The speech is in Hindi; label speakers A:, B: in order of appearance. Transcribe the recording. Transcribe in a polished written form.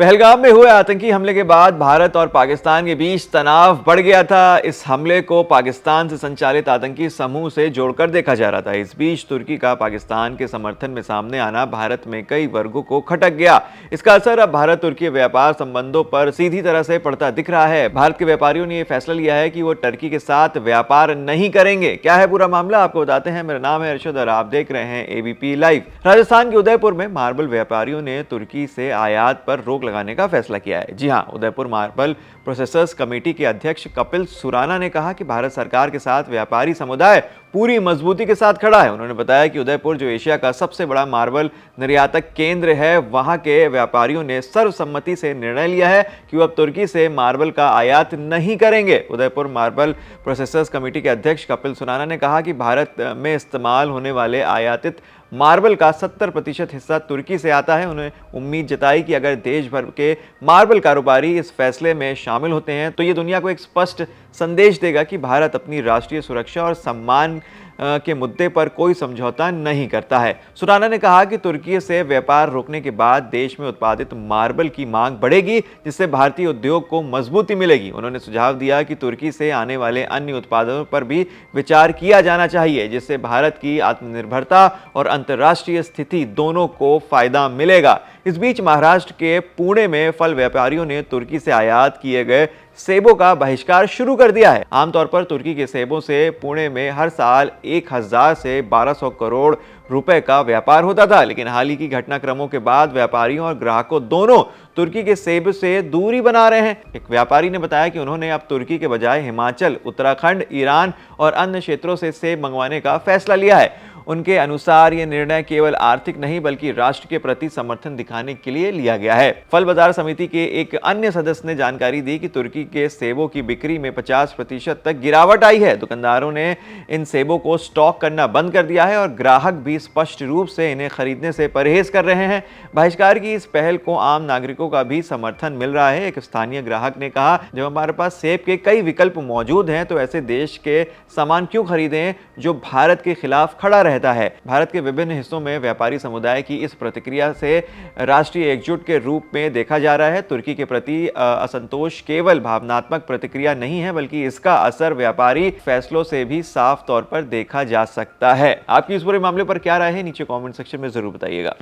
A: पहलगाम में हुए आतंकी हमले के बाद भारत और पाकिस्तान के बीच तनाव बढ़ गया था। इस हमले को पाकिस्तान से संचालित आतंकी समूह से जोड़कर देखा जा रहा था। इस बीच तुर्की का पाकिस्तान के समर्थन में सामने आना भारत में कई वर्गों को खटक गया। इसका असर अब भारत तुर्की व्यापार संबंधों पर सीधी तरह से पड़ता दिख रहा है। भारत के व्यापारियों ने यह फैसला लिया है कि वो तुर्की के साथ व्यापार नहीं करेंगे। क्या है पूरा मामला, आपको बताते हैं। मेरा नाम है अरशद और आप देख रहे हैं एबीपी लाइव। राजस्थान के उदयपुर में मार्बल व्यापारियों ने तुर्की से आयात पर रोक लगाने का फैसला किया है। जी हां, उदयपुर मार्बल प्रोसेसर्स कमेटी के अध्यक्ष कपिल सुराना ने कहा कि भारत सरकार के साथ व्यापारी समुदाय पूरी मजबूती के साथ खड़ा है। उन्होंने बताया कि उदयपुर, जो एशिया का सबसे बड़ा मार्बल निर्यातक केंद्र है, वहां के व्यापारियों ने सर्वसम्मति से निर्णय लिया है कि वो अब तुर्की से मार्बल का आयात नहीं करेंगे। उदयपुर मार्बल प्रोसेसर्स कमेटी के अध्यक्ष कपिल सुराना ने कहा कि भारत में इस्तेमाल होने वाले आयातित मार्बल का 70% हिस्सा तुर्की से आता है। उन्होंने उम्मीद जताई कि अगर देश भर के मार्बल कारोबारी इस फैसले में शामिल होते हैं तो ये दुनिया को एक स्पष्ट संदेश देगा कि भारत अपनी राष्ट्रीय सुरक्षा और सम्मान के मुद्दे पर कोई समझौता नहीं करता है। सुराना ने कहा कि तुर्की से व्यापार रोकने के बाद देश में उत्पादित मार्बल की मांग बढ़ेगी, जिससे भारतीय उद्योग को मजबूती मिलेगी। उन्होंने सुझाव दिया कि तुर्की से आने वाले अन्य उत्पादों पर भी विचार किया जाना चाहिए, जिससे भारत की आत्मनिर्भरता और अंतर्राष्ट्रीय स्थिति दोनों को फायदा मिलेगा। इस बीच महाराष्ट्र के पुणे में फल व्यापारियों ने तुर्की से आयात किए गए सेबों का बहिष्कार शुरू कर दिया है। आमतौर पर तुर्की के सेबों से पुणे में हर साल 1000 से 1200 करोड़ रुपए का व्यापार होता था, लेकिन हाल ही की घटनाक्रमों के बाद व्यापारियों और ग्राहकों दोनों तुर्की के सेब से दूरी बना रहे हैं। एक व्यापारी ने बताया कि उन्होंने अब तुर्की के बजाय हिमाचल, उत्तराखंड, ईरान और अन्य क्षेत्रों से सेब मंगवाने का फैसला लिया है। उनके अनुसार यह निर्णय केवल आर्थिक नहीं बल्कि राष्ट्र के प्रति समर्थन दिखाने के लिए लिया गया है। फल बाजार समिति के एक अन्य सदस्य ने जानकारी दी कि तुर्की के सेबों की बिक्री में 50% तक गिरावट आई है। दुकानदारों ने इन सेबों को स्टॉक करना बंद कर दिया है और ग्राहक भी स्पष्ट रूप से इन्हें खरीदने से परहेज कर रहे हैं। बहिष्कार की इस पहल को आम नागरिकों का भी समर्थन मिल रहा है। एक स्थानीय ग्राहक ने कहा, जब हमारे पास सेब के कई विकल्प मौजूद हैं तो ऐसे देश के सामान क्यों खरीदें जो भारत के खिलाफ खड़ा रहता है। भारत के विभिन्न हिस्सों में व्यापारी समुदाय की इस प्रतिक्रिया से राष्ट्रीय एकजुट के रूप में देखा जा रहा है। तुर्की के प्रति असंतोष केवल भावनात्मक प्रतिक्रिया नहीं है, बल्कि इसका असर व्यापारी फैसलों से भी साफ तौर पर देखा जा सकता है। आपकी इस पूरे मामले पर क्या राय है, नीचे कमेंट सेक्शन में जरूर बताइएगा।